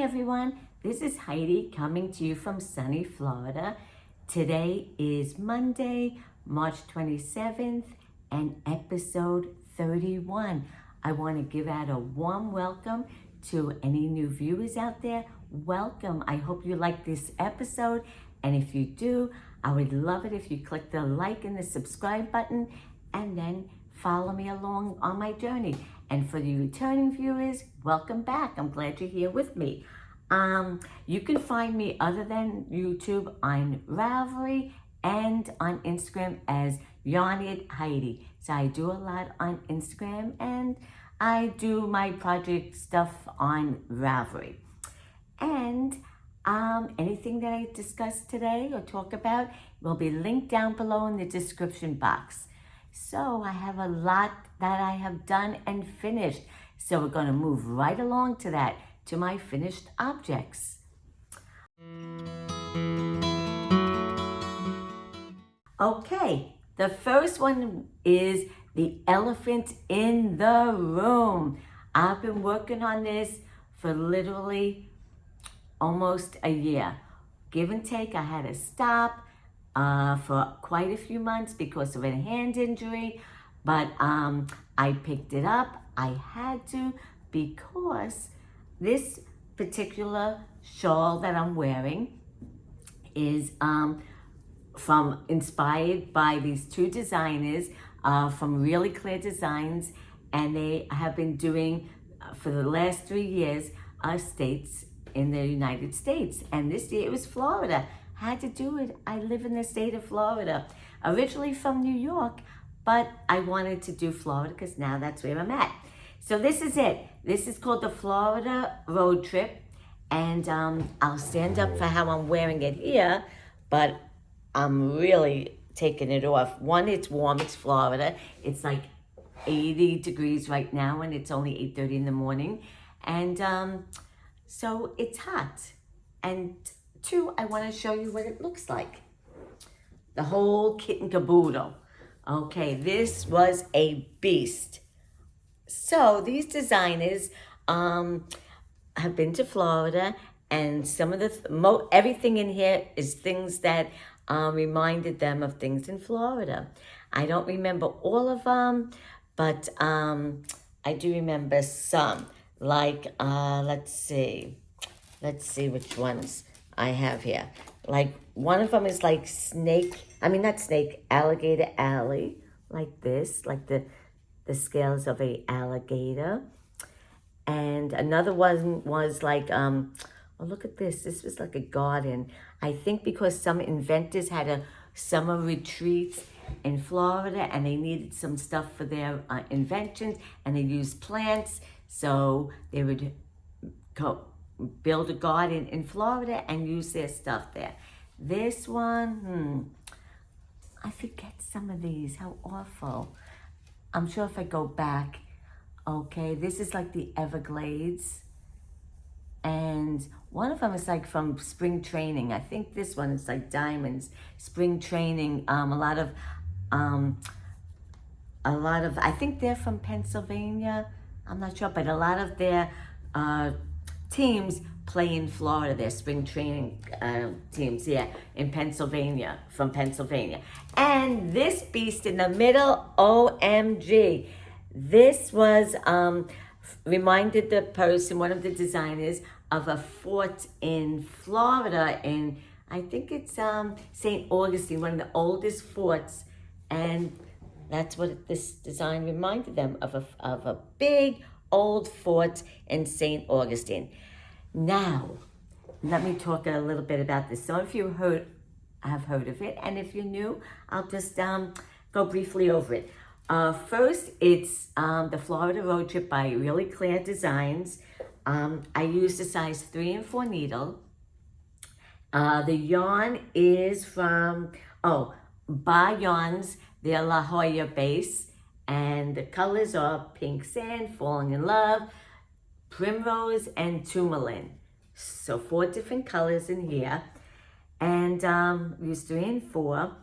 everyone, this is Heidi coming to you from sunny Florida. Today is Monday, March 27th and episode 31. I want to give out a warm welcome to any new viewers out there. Welcome. I hope you like this episode, and if you do, I would love it if you click the like and the subscribe button and then follow me along on my journey. And for the returning viewers, welcome back. I'm glad you're here with me. You can find me other than YouTube on Ravelry and on Instagram as Yarned Heidi. So I do a lot on Instagram and I do my project stuff on Ravelry. And anything that I discuss today or talk about will be linked down below in the description box. So I have a lot that I have done and finished. So we're going to move right along to that, to my finished objects. Okay, the first one is the elephant in the room. I've been working on this for literally almost a year. Give and take, I had to stop for quite a few months because of a hand injury, but I picked it up. I had to because this particular shawl that I'm wearing is inspired by these two designers from Really Clear Designs, and they have been doing for the last 3 years states in the United States, and this year it was Florida. Had to do it. I live in the state of Florida, originally from New York, but I wanted to do Florida because now that's where I'm at. So this is it. This is called the Florida Road Trip, and I'll stand up for how I'm wearing it here, but I'm really taking it off. One, it's warm, it's Florida. It's like 80 degrees right now, and it's only 8:30 in the morning, and so it's hot. And two, I want to show you what it looks like. The whole kit and caboodle. Okay, this was a beast. So these designers have been to Florida, and some of the everything in here is things that reminded them of things in Florida. I don't remember all of them, but I do remember some. Like let's see which ones I have here. Like one of them is like alligator alley, like this, like the scales of a alligator. And another one was like, oh, look at this. This was like a garden. I think because some inventors had a summer retreat in Florida and they needed some stuff for their inventions, and they used plants. So they would build a garden in Florida and use their stuff there. This one, I forget some of these. How awful. I'm sure if I go back, okay, this is like the Everglades. And one of them is like from spring training. I think this one is like diamonds, spring training. A lot of, I think they're from Pennsylvania. I'm not sure, but a lot of their teams play in Florida. Their spring training teams, in Pennsylvania, from Pennsylvania. And this beast in the middle, OMG. This was, reminded the person, one of the designers, of a fort in Florida, in, I think it's St. Augustine, one of the oldest forts. And that's what this design reminded them of, a big old fort in St. Augustine. Now, let me talk a little bit about this. Some of you have heard of it, and if you're new, I'll just go briefly over it. First, it's the Florida Road Trip by Really Clear Designs. I used a size 3 and 4 needle. The yarn is from, Baah yarns. They're La Jolla base, and the colors are Pink Sand, Falling in Love, Primrose, and Toumaline. So 4 different colors in here. And we use 3 and 4.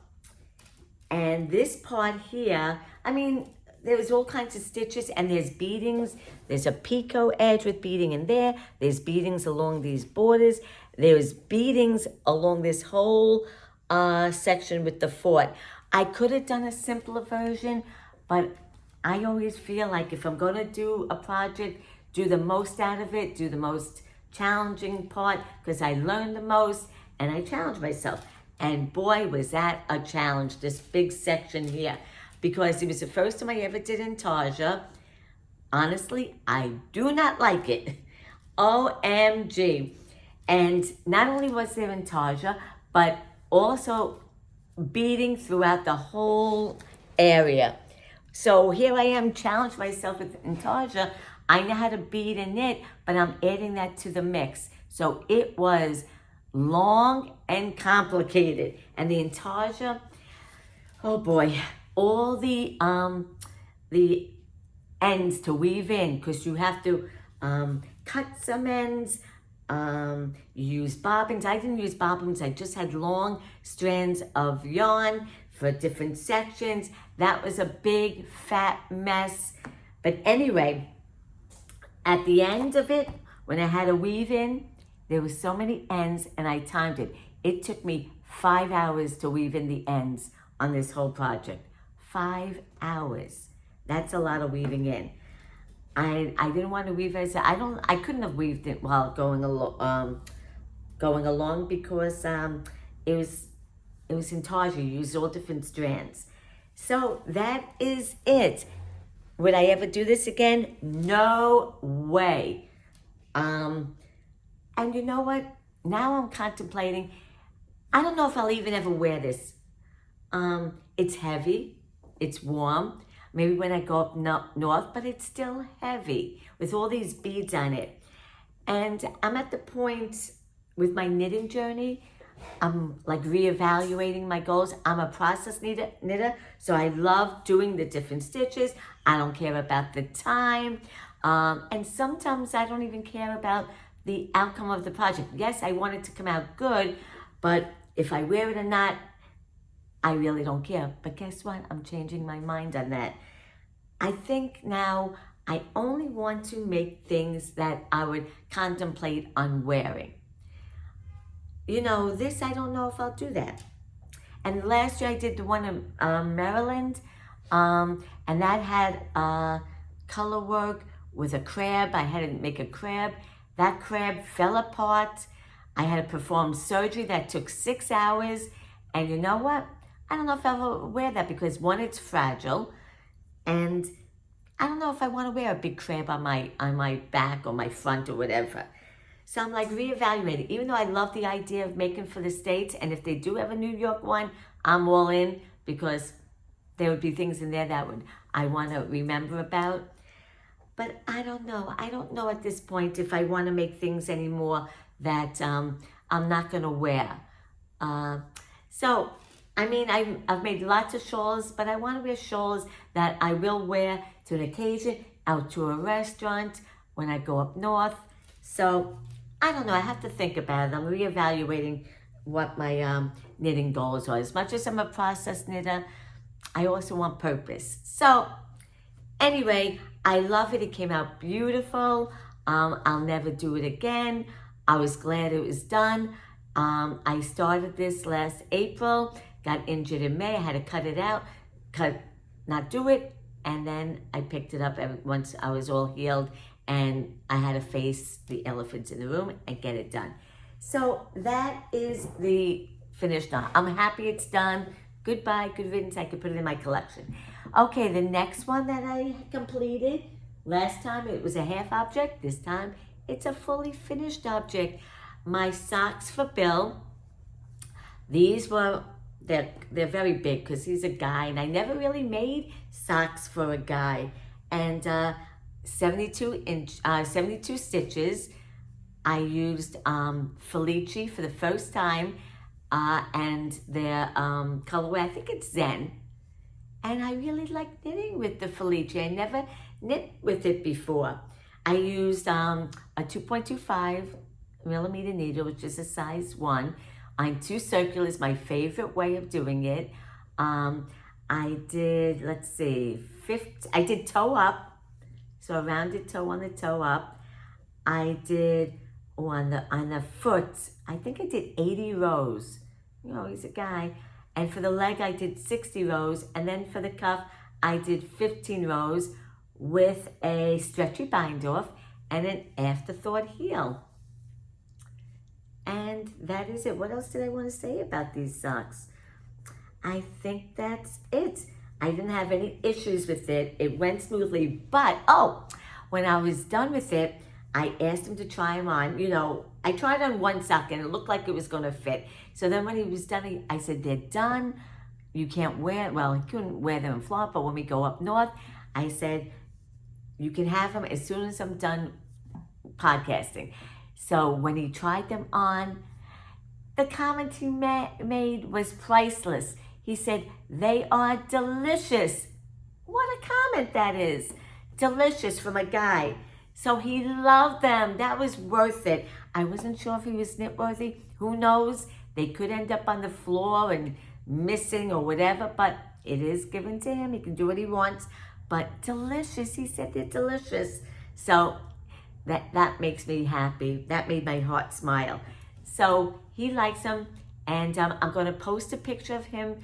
And this part here, I mean, there was all kinds of stitches, and there's beadings. There's a picot edge with beading in there. There's beadings along these borders. There's beadings along this whole section with the fort. I could have done a simpler version, but I always feel like if I'm going to do a project, do the most out of it, do the most challenging part, because I learned the most and I challenged myself. And boy, was that a challenge, this big section here, because it was the first time I ever did intarsia. Honestly, I do not like it. OMG. And not only was there intarsia, but also beading throughout the whole area. So here I am, challenged myself with intarsia. I know how to bead and knit, but I'm adding that to the mix. So it was long and complicated. And the intarsia, oh boy, all the ends to weave in, because you have to cut some ends, use bobbins. I didn't use bobbins, I just had long strands of yarn for different sections. That was a big fat mess. But anyway, at the end of it, when I had to weave in, there were so many ends and I timed it. It took me 5 hours to weave in the ends on this whole project. 5 hours. That's a lot of weaving in. I didn't want to weave as I couldn't have weaved it while going along because it was intarsia. You used all different strands. So that is it. Would I ever do this again? No way. And you know what? Now I'm contemplating. I don't know if I'll even ever wear this. It's heavy. It's warm. Maybe when I go up north, but it's still heavy with all these beads on it. And I'm at the point with my knitting journey, I'm like reevaluating my goals. I'm a process knitter, so I love doing the different stitches. I don't care about the time. And sometimes I don't even care about the outcome of the project. Yes, I want it to come out good, but if I wear it or not, I really don't care. But guess what? I'm changing my mind on that. I think now I only want to make things that I would contemplate on wearing. You know, this, I don't know if I'll do that. And last year I did the one in Maryland, and that had color work with a crab. I had to make a crab. That crab fell apart. I had to perform surgery that took 6 hours. And you know what? I don't know if I'll wear that because one, it's fragile, and I don't know if I want to wear a big crab on my back or my front or whatever. So I'm like reevaluating, even though I love the idea of making for the States, and if they do have a New York one, I'm all in, because there would be things in there that I want to remember about. But I don't know. I don't know at this point if I want to make things anymore that I'm not going to wear. So, I mean, I've made lots of shawls, but I want to wear shawls that I will wear to an occasion, out to a restaurant, when I go up north. So, I don't know. I have to think about it. I'm reevaluating what my knitting goals are. As much as I'm a process knitter, I also want purpose. So, anyway, I love it. It came out beautiful. I'll never do it again. I was glad it was done. I started this last April, got injured in May. I had to cut it out, not do it. And then I picked it up once I was all healed, and I had to face the elephants in the room and get it done. So that is the finished done. I'm happy it's done. Goodbye, good riddance. I could put it in my collection. Okay, the next one that I completed, last time it was a half object. This time it's a fully finished object. My socks for Bill. These were, they're very big because he's a guy, and I never really made socks for a guy. And 72 stitches. I used Felici for the first time, and their colorway, I think it's Zen. And I really like knitting with the Felici. I never knit with it before. I used a 2.25 millimeter needle, which is a size 1, on 2 circulars, my favorite way of doing it. I did, let's see, I did toe up, so a rounded toe on the toe up. I did on the foot, I think I did 80 rows. You know, he's a guy. And for the leg, I did 60 rows. And then for the cuff, I did 15 rows with a stretchy bind off and an afterthought heel. And that is it. What else did I want to say about these socks? I think that's it. I didn't have any issues with it. It went smoothly. But, when I was done with it, I asked him to try them on. You know, I tried on one sock and it looked like it was going to fit. So then when he was done, I said, they're done. You can't wear, well, he couldn't wear them in Florida, but when we go up north, I said, you can have them as soon as I'm done podcasting. So when he tried them on, the comment he made was priceless. He said, they are delicious. What a comment that is. Delicious from a guy. So he loved them. That was worth it. I wasn't sure if he was snip worthy. Who knows? They could end up on the floor and missing or whatever, but it is given to him. He can do what he wants. But delicious. He said they're delicious. So that makes me happy. That made my heart smile. So he likes them, and I'm going to post a picture of him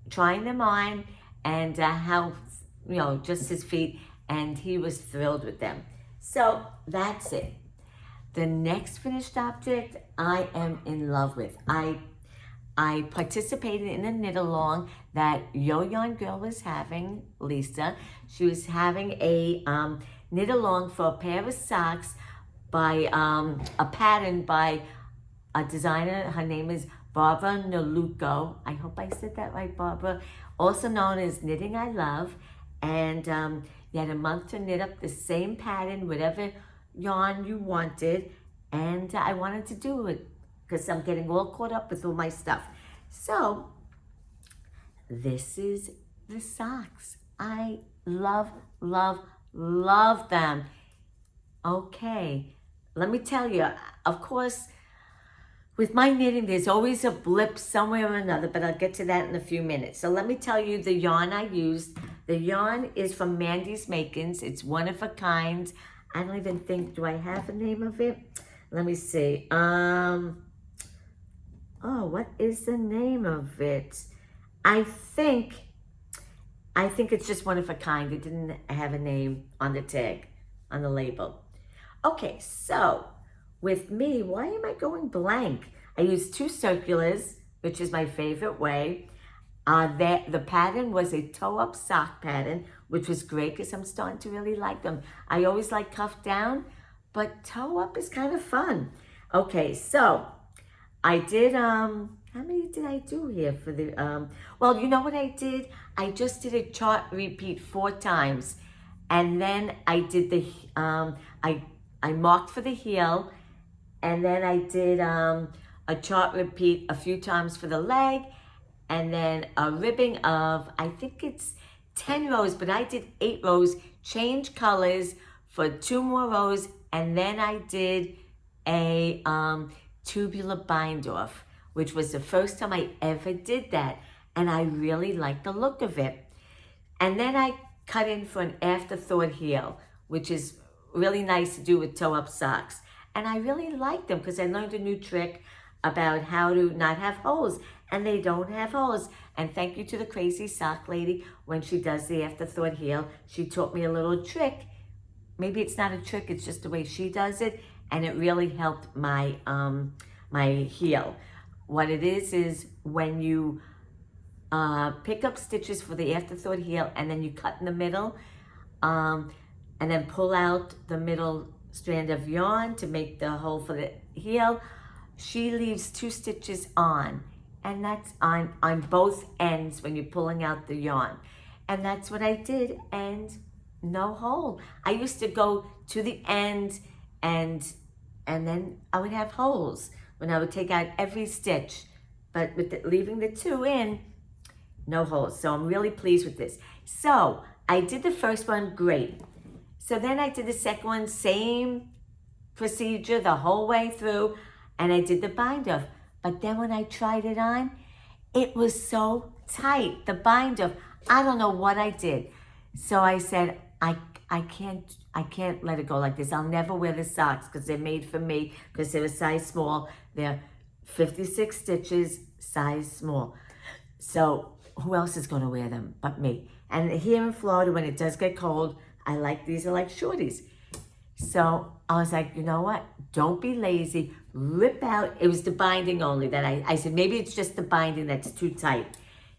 trying them on and how, you know, just his feet, and he was thrilled with them. So that's it. The next finished object I am in love with. I participated in a knit along that Yo Yarn Girl was having, Lisa. She was having a knit along for a pair of socks by a pattern by a designer. Her name is Barbara Naluco. I hope I said that right, Barbara. Also known as Knitting I Love. And you had a month to knit up the same pattern, whatever yarn you wanted. And I wanted to do it because I'm getting all caught up with all my stuff. So this is the socks. I love, love, love them. Okay, let me tell you, of course, with my knitting, there's always a blip somewhere or another, but I'll get to that in a few minutes. So let me tell you the yarn I used. The yarn is from Mandy's Makins. It's one of a kind. I don't even think, do I have a name of it? Let me see. What is the name of it? I think it's just one of a kind. It didn't have a name on the tag, on the label. Okay, so with me, why am I going blank? I used 2 circulars, which is my favorite way. The pattern was a toe-up sock pattern, which was great because I'm starting to really like them. I always like cuff down, but toe-up is kind of fun. Okay, so I did, how many did I do here for the, well, you know what I did? I just did a chart repeat 4 times. And then I did the, I marked for the heel, and then I did a chart repeat a few times for the leg, and then a ribbing of, I think it's 10 rows, but I did 8 rows, change colors for 2 more rows, and then I did a tubular bind off, which was the first time I ever did that, and I really liked the look of it. And then I cut in for an afterthought heel, which is really nice to do with toe-up socks. And I really like them because I learned a new trick about how to not have holes, and they don't have holes. And thank you to the crazy sock lady when she does the afterthought heel. She taught me a little trick. Maybe it's not a trick, it's just the way she does it, and it really helped my my heel. What it is when you pick up stitches for the afterthought heel, and then you cut in the middle, and then pull out the middle strand of yarn to make the hole for the heel. She leaves 2 stitches on, and that's on both ends when you're pulling out the yarn. And that's what I did, and no hole. I used to go to the end, and then I would have holes when I would take out every stitch. But with leaving the 2 in, no holes. So I'm really pleased with this. So I did the first one, great. So then I did the second one, same procedure the whole way through, and I did the bind off. But then when I tried it on, it was so tight, the bind off. I don't know what I did. So I said, I can't let it go like this. I'll never wear the socks because they're made for me because they're a size small. They're 56 stitches, size small. So who else is going to wear them but me? And here in Florida, when it does get cold, these are like shorties. So I was like, you know what? Don't be lazy. Rip out. It was the binding only that I said, maybe it's just the binding that's too tight.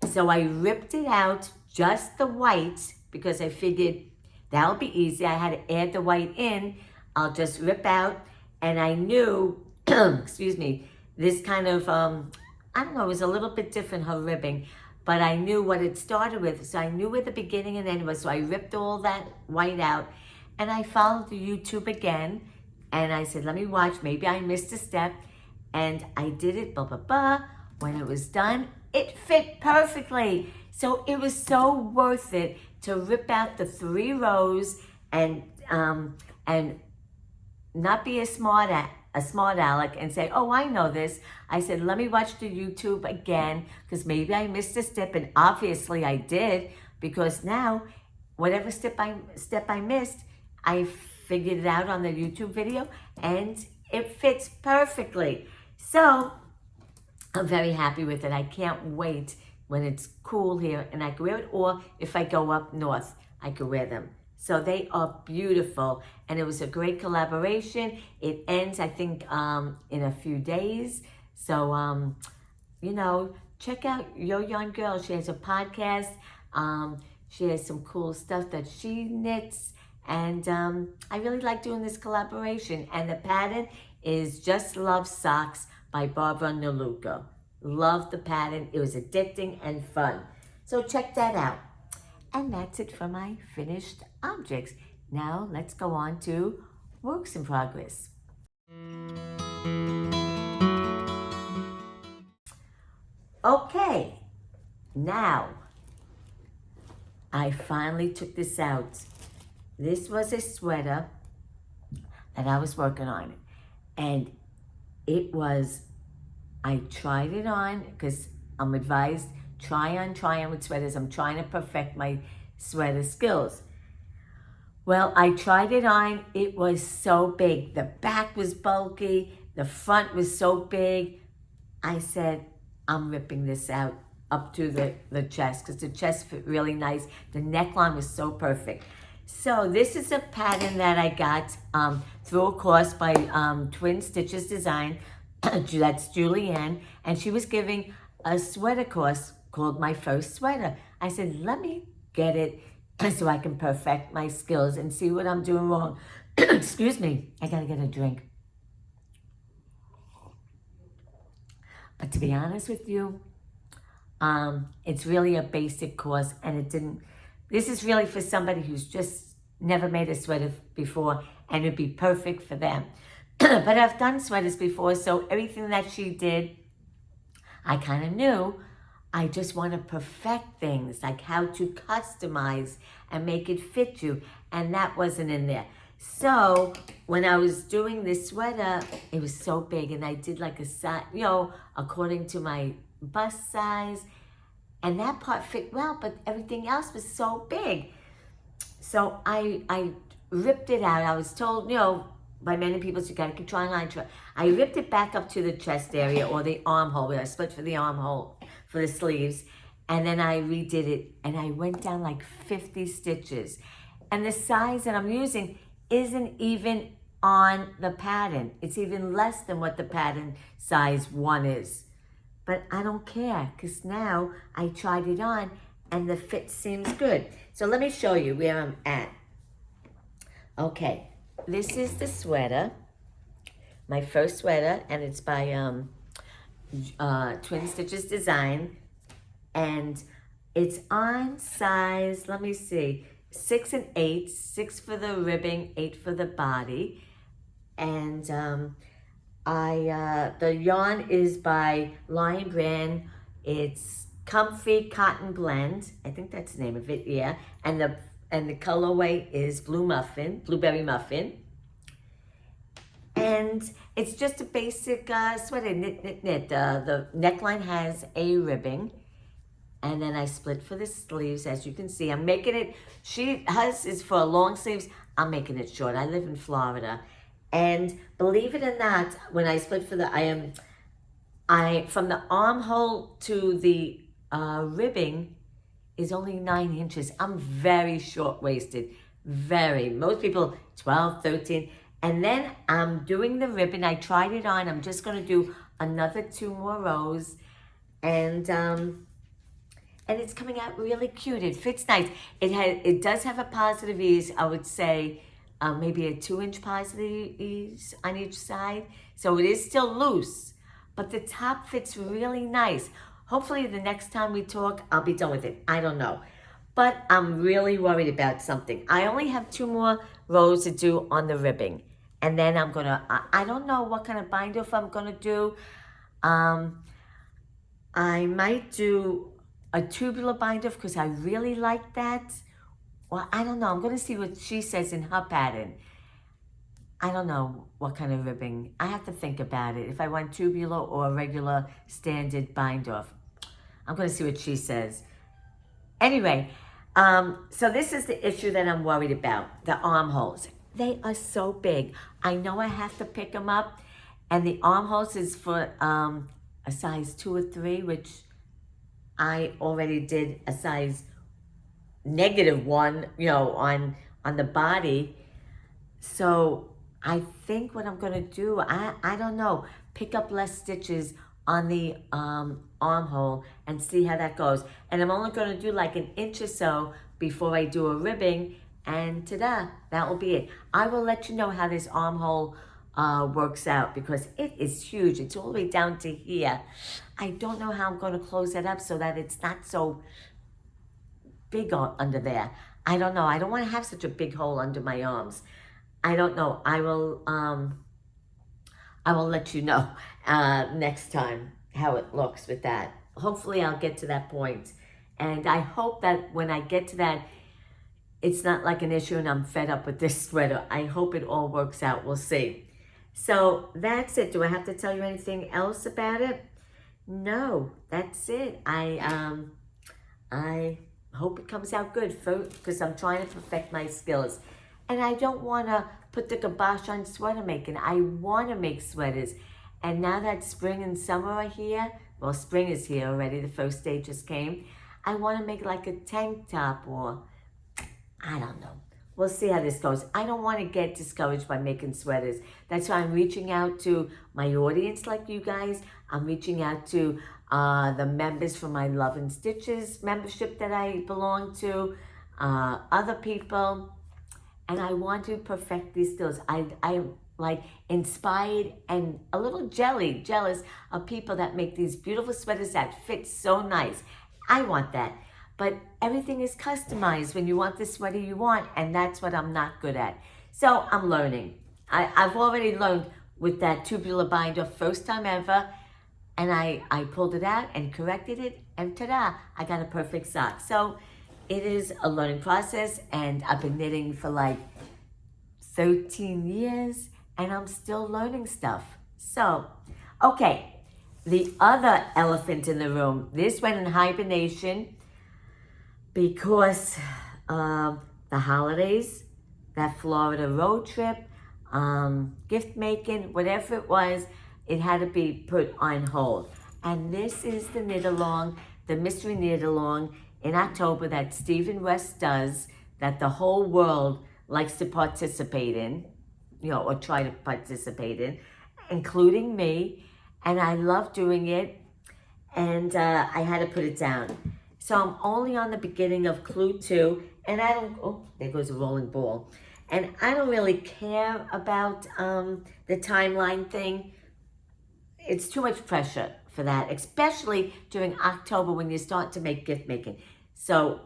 So I ripped it out, just the white, because I figured that'll be easy. I had to add the white in. I'll just rip out. And I knew, excuse me, this kind of, I don't know, it was a little bit different, her ribbing. But I knew what it started with. So I knew where the beginning and end was. So I ripped all that white out. And I followed the YouTube again. And I said, let me watch. Maybe I missed a step. And I did it, blah, blah, blah. When it was done, it fit perfectly. So it was so worth it to rip out the 3 rows and not be a smart aleck and say, oh, I know this. I said, let me watch the YouTube again because maybe I missed a step, and obviously I did, because now whatever step I missed, I figured it out on the YouTube video and it fits perfectly. So I'm very happy with it. I can't wait when it's cool here and I can wear it, or if I go up north, I can wear them. So they are beautiful, and it was a great collaboration. It ends, I think, in a few days. So, you know, check out Yo Young Girl. She has a podcast. She has some cool stuff that she knits, and I really like doing this collaboration. And the pattern is Just Love Socks by Barbara Naluka. Love the pattern. It was addicting and fun. So check that out. And that's it for my finished objects. Now let's go on to works in progress. Okay, now I finally took this out. This was a sweater that I was working on, and I tried it on because I'm advised, try on with sweaters. I'm trying to perfect my sweater skills. Well, I tried it on. It was so big. The back was bulky. The front was so big. I said, I'm ripping this out up to the chest because the chest fit really nice. The neckline was so perfect. So this is a pattern that I got through a course by Twin Stitches Design. That's Julianne. And she was giving a sweater course called My First Sweater. I said, let me get it so I can perfect my skills and see what I'm doing wrong. Excuse me, I gotta get a drink. But to be honest with you, it's really a basic course, and this is really for somebody who's just never made a sweater before, and it'd be perfect for them. But I've done sweaters before, so everything that she did, I kind of knew. I just want to perfect things, like how to customize and make it fit you, and that wasn't in there. So when I was doing this sweater, it was so big, and I did like a size, according to my bust size, and that part fit well, but everything else was so big. So I ripped it out. I was told, by many people, so you gotta keep trying on. I ripped it back up to the chest area or the armhole, where I split for the armhole for the sleeves, and then I redid it, and I went down like 50 stitches. And the size that I'm using isn't even on the pattern. It's even less than what the pattern size 1 is. But I don't care, because now I tried it on and the fit seems good. So let me show you where I'm at. Okay, this is the sweater, my first sweater, and it's by Twin Stitches Design, and it's on size, let me see, 6 and 8, 6 for the ribbing, 8 for the body, and the yarn is by Lion Brand. It's Comfy Cotton Blend, I think that's the name of it, yeah, and the colorway is Blueberry Muffin. And it's just a basic sweater, knit. The neckline has a ribbing, And then I split for the sleeves, as you can see. I'm making it, hers is for long sleeves. I'm making it short. I live in Florida. And believe it or not, when I split for the, from the armhole to the ribbing is only 9 inches. I'm very short-waisted, very. Most people, 12, 13. And then I'm doing the ribbon. I tried it on. I'm just going to do another 2 more rows. And it's coming out really cute. It fits nice. It does have a positive ease. I would say maybe a 2-inch positive ease on each side. So it is still loose, but the top fits really nice. Hopefully the next time we talk, I'll be done with it. I don't know. But I'm really worried about something. I only have 2 more rows to do on the ribbing. And then I'm going to, I don't know what kind of binder if I'm going to do. I might do a tubular binder because I really like that. Well, I don't know. I'm going to see what she says in her pattern. I don't know what kind of ribbing. I have to think about it. If I want tubular or a regular standard bind-off. I'm going to see what she says. Anyway, so this is the issue that I'm worried about. The armholes. They are so big. I know I have to pick them up. And the armholes is for a size 2 or 3, which I already did a size -1, you know, on the body. So I think what I'm going to do, I don't know, pick up less stitches on the armhole and see how that goes. And I'm only going to do like 1 inch or so before I do a ribbing. And ta-da, that will be it. I will let you know how this armhole works out because it is huge. It's all the way down to here. I don't know how I'm going to close it up so that it's not so big under there. I don't know. I don't want to have such a big hole under my arms. I don't know. I will let you know next time how it looks with that. Hopefully I'll get to that point. And I hope that when I get to that, it's not like an issue and I'm fed up with this sweater. I hope it all works out. We'll see. So that's it. Do I have to tell you anything else about it? No, that's it. I hope it comes out good because I'm trying to perfect my skills. And I don't want to put the kibosh on sweater making. I want to make sweaters. And now that spring and summer are here, well, spring is here already. The first day just came. I want to make like a tank top or, I don't know. We'll see how this goes. I don't want to get discouraged by making sweaters. That's why I'm reaching out to my audience like you guys. I'm reaching out to the members from my Love and Stitches membership that I belong to, other people. And I want to perfect these skills. I'm like inspired and a little jealous of people that make these beautiful sweaters that fit so nice. I want that. But everything is customized when you want the sweater you want, and that's what I'm not good at. So I'm learning. I've already learned with that tubular binder first time ever, and I pulled it out and corrected it, and ta-da, I got a perfect sock. So it is a learning process, and I've been knitting for like 13 years, and I'm still learning stuff. So, okay, the other elephant in the room, this went in hibernation because of the holidays, that Florida road trip, gift making, whatever it was, it had to be put on hold. And this is the knit along, the mystery knit along in October that Stephen West does, that the whole world likes to participate in, you know, or try to participate in, including me. And I love doing it. And I had to put it down. So I'm only on the beginning of Clue 2, and I don't, oh, there goes a rolling ball. And I don't really care about the timeline thing. It's too much pressure for that, especially during October when you start to make gift making. So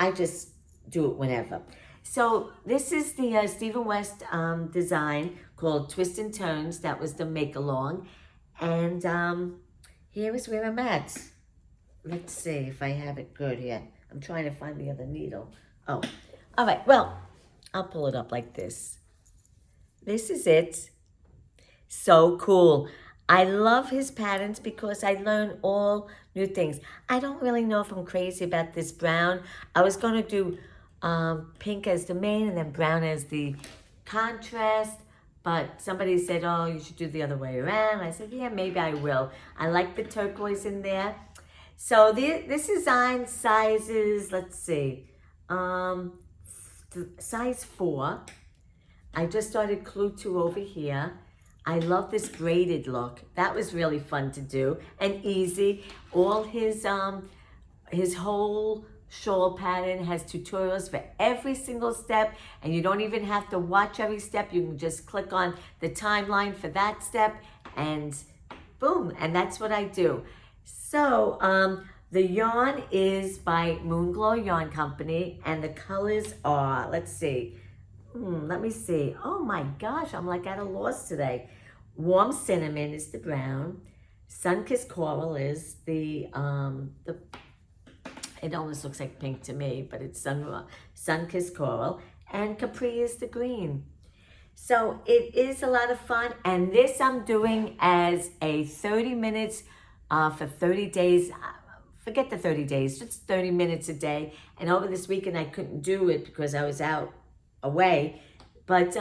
I just do it whenever. So this is the Stephen West design called Twist and Turns. That was the make along. And here is where I'm at. Let's see if I have it good here. I'm trying to find the other needle. Oh, all right. Well, I'll pull it up like this. This is it. So cool. I love his patterns because I learn all new things. I don't really know if I'm crazy about this brown. I was going to do pink as the main and then brown as the contrast, but somebody said, oh, you should do the other way around. I said, yeah, maybe I will. I like the turquoise in there. So this design sizes, let's see, size 4. I just started Clue 2 over here. I love this braided look. That was really fun to do and easy. All his whole shawl pattern has tutorials for every single step, and you don't even have to watch every step. You can just click on the timeline for that step and boom, and that's what I do. So the yarn is by Moonglow Yarn Company, and the colors are, let's see, let me see. Oh my gosh, I'm like at a loss today. Warm Cinnamon is the brown. Sun-Kissed Coral is the it almost looks like pink to me, but it's Sun-Kissed Coral. And Capri is the green. So it is a lot of fun. And this I'm doing as a 30 minutes for 30 days. Forget the 30 days, just 30 minutes a day. And over this weekend, I couldn't do it because I was away. But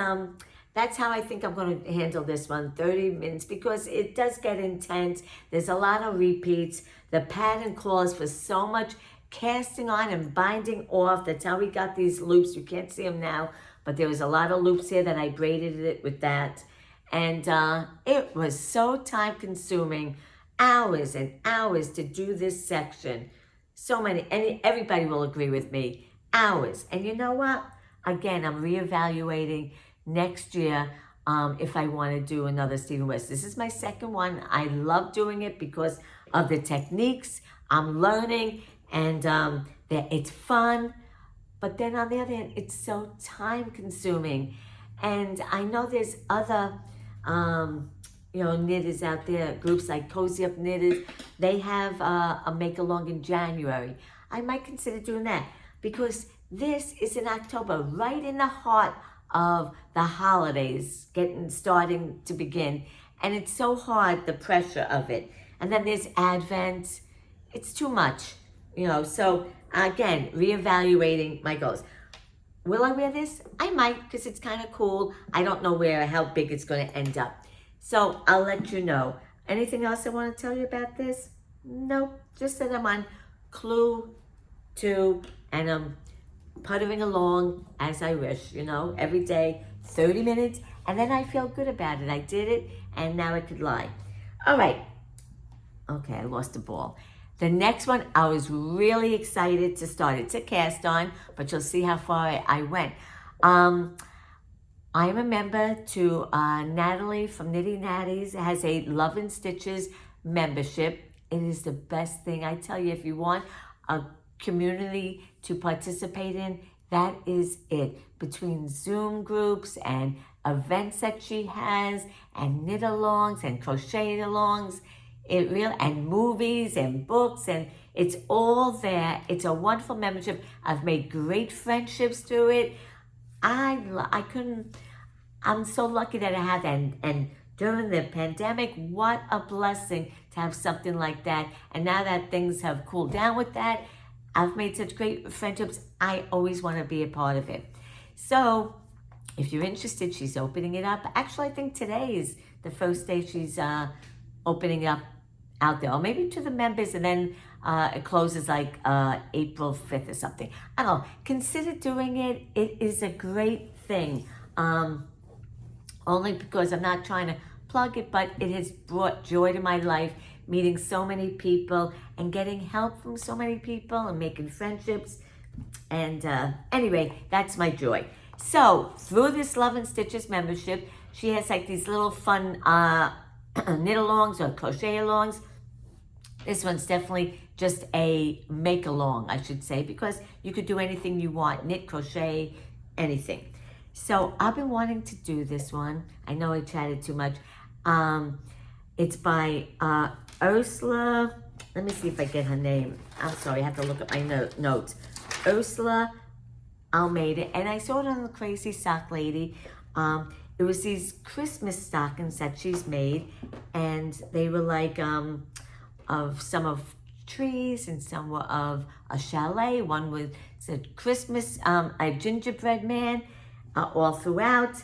that's how I think I'm going to handle this one, 30 minutes, because it does get intense. There's a lot of repeats. The pattern calls for so much casting on and binding off. That's how we got these loops. You can't see them now, but there was a lot of loops here that I braided it with that. And it was so time consuming, hours and hours to do this section. So many, and everybody will agree with me, hours. And you know what? Again, I'm reevaluating next year if I want to do another Stephen West. This is my second one. I love doing it because of the techniques. I'm learning, and it's fun. But then on the other hand, it's so time consuming. And I know there's other knitters out there, groups like Cozy Up Knitters. They have a make-along in January. I might consider doing that because this is in October, right in the heart of the holidays starting to begin. And it's so hard, the pressure of it. And then there's Advent. It's too much, So again, reevaluating my goals. Will I wear this? I might, because it's kind of cool. I don't know how big it's going to end up. So I'll let you know. Anything else I want to tell you about this? Nope. Just that I'm on Clue 2 and I'm puttering along as I wish, every day, 30 minutes. And then I feel good about it. I did it, and now I could lie. All right. Okay, I lost the ball. The next one, I was really excited to start. It's a cast on, but you'll see how far I went. I am a member to Natalie from Knitty Natties. It has a Love and Stitches membership. It is the best thing. I tell you, if you want a community to participate in, that is it. Between Zoom groups and events that she has, and knit-alongs and crochet-alongs, and movies and books, and it's all there. It's a wonderful membership. I've made great friendships through it. I'm so lucky that I have that. And during the pandemic, what a blessing to have something like that. And now that things have cooled down with that, I've made such great friendships. I always want to be a part of it. So if you're interested, she's opening it up. Actually, I think today is the first day she's opening up out there, or maybe to the members, and then it closes like April 5th or something. I don't know. Consider doing it. It is a great thing. Only because I'm not trying to plug it, but it has brought joy to my life, meeting so many people and getting help from so many people and making friendships. And anyway, that's my joy. So through this Love and Stitches membership, she has like these little fun knit-alongs or crochet-alongs. This one's definitely just a make-along, I should say, because you could do anything you want, knit, crochet, anything. So I've been wanting to do this one. I know I chatted too much. It's by Ursula. Let me see if I get her name. I'm sorry, I have to look at my notes. Ursula Almeida, and I saw it on the Crazy Sock Lady. It it was these Christmas stockings that she's made, and they were like of some of trees and some were of a chalet. One was said Christmas, a gingerbread man, all throughout.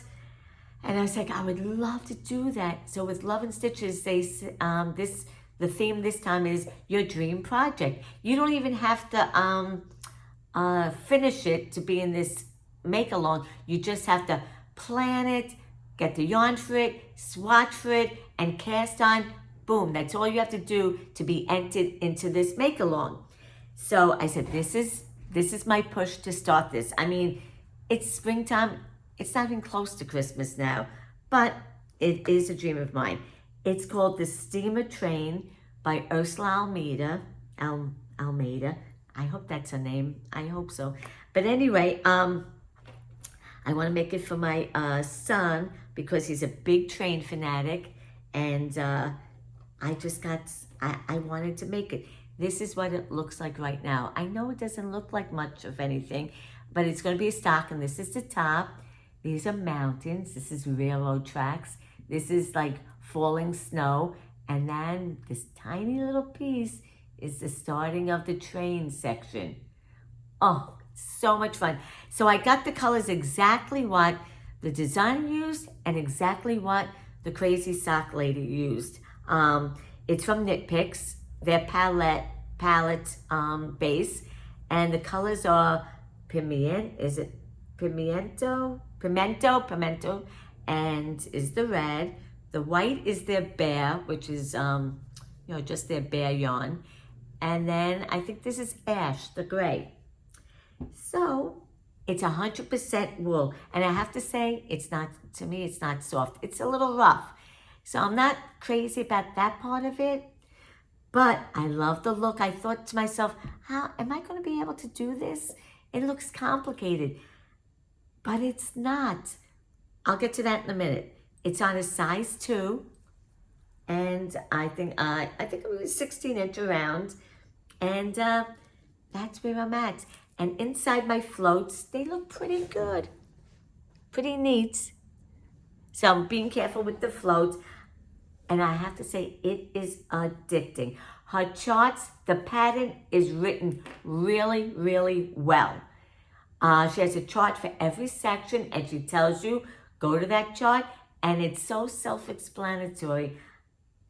And I was like, I would love to do that. So with Love and Stitches, the theme this time is your dream project. You don't even have to finish it to be in this make along. You just have to plan it, get the yarn for it, swatch for it, and cast on. Boom, that's all you have to do to be entered into this make along. So I said, this is my push to start this. I mean, it's springtime. It's not even close to Christmas now, but it is a dream of mine. It's called The Steamer Train by Ursula Almeida. Almeida. I hope that's her name. I hope so. But anyway, I want to make it for my son because he's a big train fanatic, and I wanted to make it. This is what it looks like right now. I know it doesn't look like much of anything, but it's going to be a stocking. This is the top. These are mountains. This is railroad tracks. This is like falling snow. And then this tiny little piece is the starting of the train section. Oh, so much fun. So I got the colors exactly what the designer used and exactly what the crazy sock lady used. It's from Knit Picks, their palette base. And the colors are Pimento, and is the red. The white is their bear, which is just their bear yarn. And then I think this is ash, the gray. So it's 100% wool. And I have to say, it's not soft. It's a little rough. So I'm not crazy about that part of it. But I love the look. I thought to myself, how am I going to be able to do this? It looks complicated. But it's not. I'll get to that in a minute. It's on a size 2. And I think it was 16-inch around. And that's where I'm at. And inside my floats, they look pretty good. Pretty neat. So I'm being careful with the floats. And I have to say, it is addicting. Her charts, the pattern is written really, really well. She has a chart for every section, and she tells you, go to that chart, and it's so self-explanatory.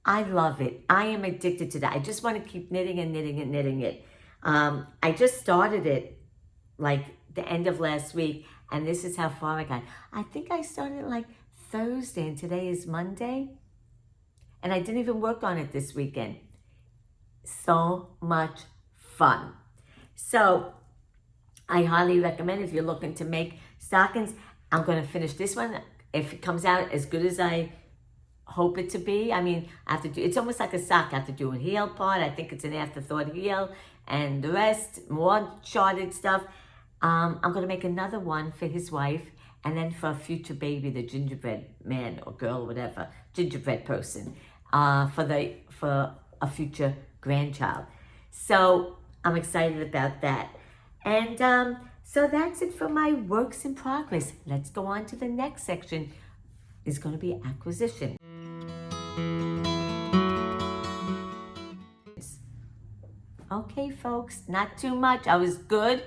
I love it. I am addicted to that. I just want to keep knitting and knitting and knitting it. I just started it like the end of last week, and this is how far I got. I think I started like Thursday, and today is Monday, and I didn't even work on it this weekend. So much fun. So I highly recommend if you're looking to make stockings. I'm going to finish this one. If it comes out as good as I hope it to be, I mean, I have to do, it's almost like a sock. I have to do a heel part. I think it's an afterthought heel, and the rest, more charted stuff. I'm going to make another one for his wife, and then for a future baby, the gingerbread man or girl, whatever, gingerbread person, for a future grandchild. So I'm excited about that. And so that's it for my works in progress. Let's go on to the next section. It's going to be acquisition. Okay, folks, not too much. I was good.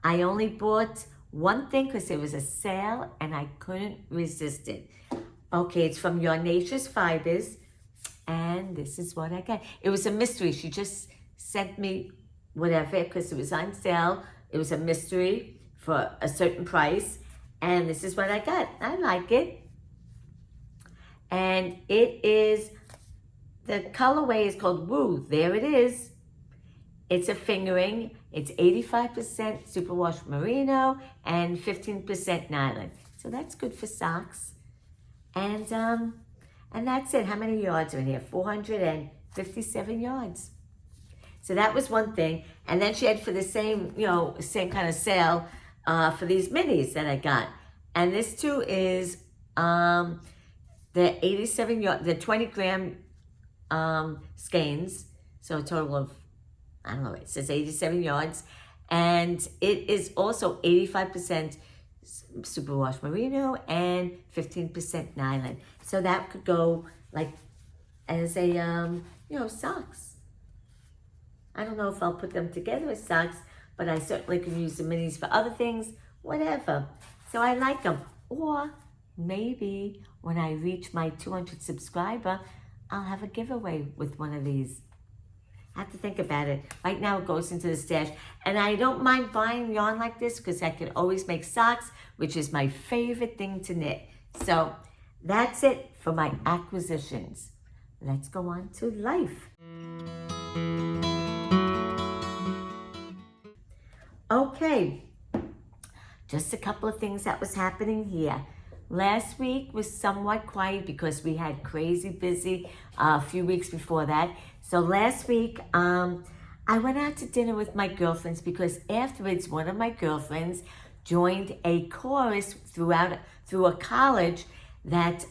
I only bought one thing because it was a sale and I couldn't resist it. Okay, it's from Your Nature's Fibers, and this is what I got. It was a mystery. She just sent me whatever because it was on sale. It was a mystery for a certain price, and this is what I got. I like it. And it is, the colorway is called Woo. There it is. It's a fingering. It's 85% superwash merino and 15% nylon. So that's good for socks. And that's it. How many yards are in here? 457 yards. So that was one thing. And then she had for the same kind of sale for these minis that I got. And this too is the 87 yard, the 20 gram skeins. So a total of, I don't know, it says 87 yards. And it is also 85% superwash merino and 15% nylon. So that could go like as a, socks. I don't know if I'll put them together as socks, but I certainly can use the minis for other things, whatever. So I like them. Or maybe when I reach my 200 subscriber, I'll have a giveaway with one of these. I have to think about it. Right now it goes into the stash. And I don't mind buying yarn like this because I can always make socks, which is my favorite thing to knit. So that's it for my acquisitions. Let's go on to life. Okay, just a couple of things that was happening here. Last week was somewhat quiet because we had crazy busy a few weeks before that. So last week, I went out to dinner with my girlfriends because afterwards, one of my girlfriends joined a chorus through a college that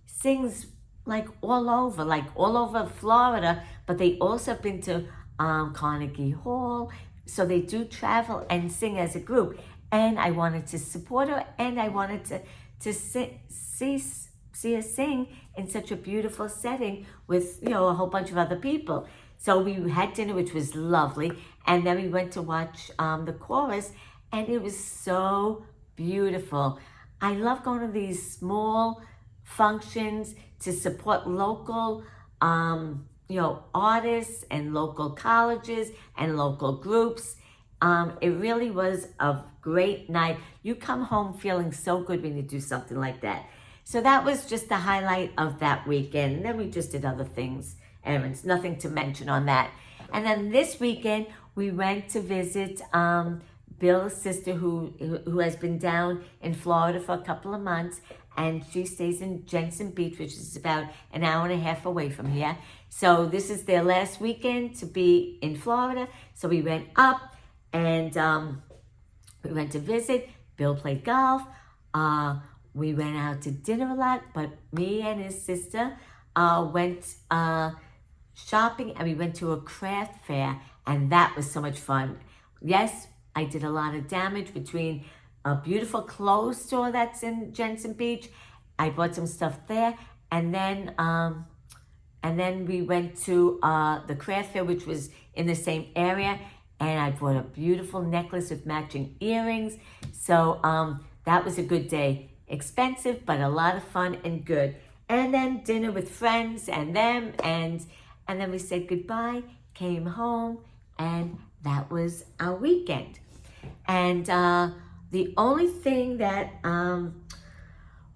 sings like all over Florida, but they also have been to Carnegie Hall. So they do travel and sing as a group. And I wanted to support her, and I wanted to see her sing in such a beautiful setting with, a whole bunch of other people. So we had dinner, which was lovely. And then we went to watch the chorus, and it was so beautiful. I love going to these small functions to support local artists and local colleges and local groups. It really was a great night. You come home feeling so good when you do something like that. So that was just the highlight of that weekend. And then we just did other things, errands, nothing to mention on that. And then this weekend, we went to visit Bill's sister who has been down in Florida for a couple of months. And she stays in Jensen Beach, which is about an hour and a half away from here. So this is their last weekend to be in Florida. So we went up and we went to visit. Bill played golf. We went out to dinner a lot, but me and his sister went shopping, and we went to a craft fair, and that was so much fun. Yes, I did a lot of damage between a beautiful clothes store that's in Jensen Beach. I bought some stuff there, and then we went to the craft fair, which was in the same area, and I bought a beautiful necklace with matching earrings. So that was a good day. Expensive, but a lot of fun and good. And then dinner with friends and them, and then we said goodbye, came home, and that was our weekend. And the only thing that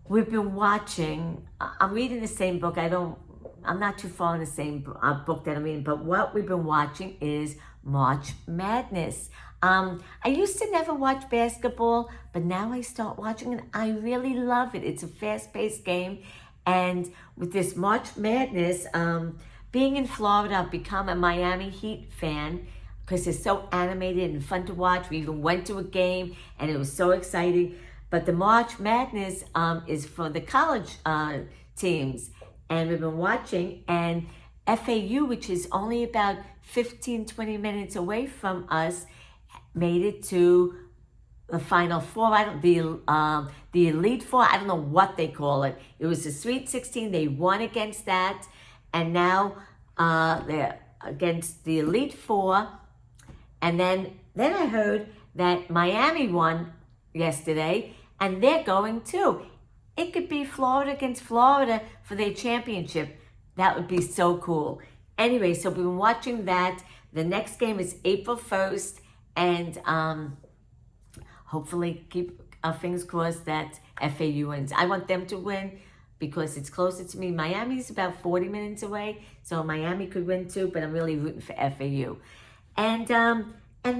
we've been watching, I'm reading the same book. I'm not too far in the same book that I'm reading, but what we've been watching is March Madness. I used to never watch basketball, but now I start watching it. I really love it. It's a fast-paced game. And with this March Madness, being in Florida, I've become a Miami Heat fan because it's so animated and fun to watch. We even went to a game, and it was so exciting. But the March Madness is for the college teams. And we've been watching, and FAU, which is only about 15-20 minutes away from us, made it to the Final Four. The Elite Four. I don't know what they call it. It was the Sweet 16. They won against that, and now they're against the Elite Four. And then I heard that Miami won yesterday, and they're going too. It could be Florida against Florida for their championship. That would be so cool. Anyway, so we've been watching that. The next game is April 1st, and hopefully keep our fingers crossed that FAU wins. I want them to win because it's closer to me. Miami's about 40 minutes away, so Miami could win too, but I'm really rooting for FAU. And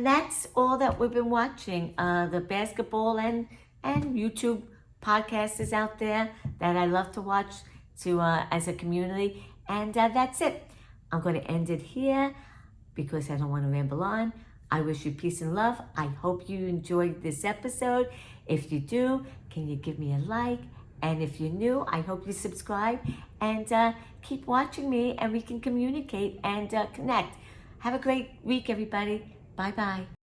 that's all that we've been watching. The basketball and YouTube podcasters out there that I love to watch as a community. And that's it. I'm going to end it here because I don't want to ramble on. I wish you peace and love. I hope you enjoyed this episode. If you do, can you give me a like? And if you're new, I hope you subscribe and keep watching me, and we can communicate and connect. Have a great week, everybody. Bye-bye.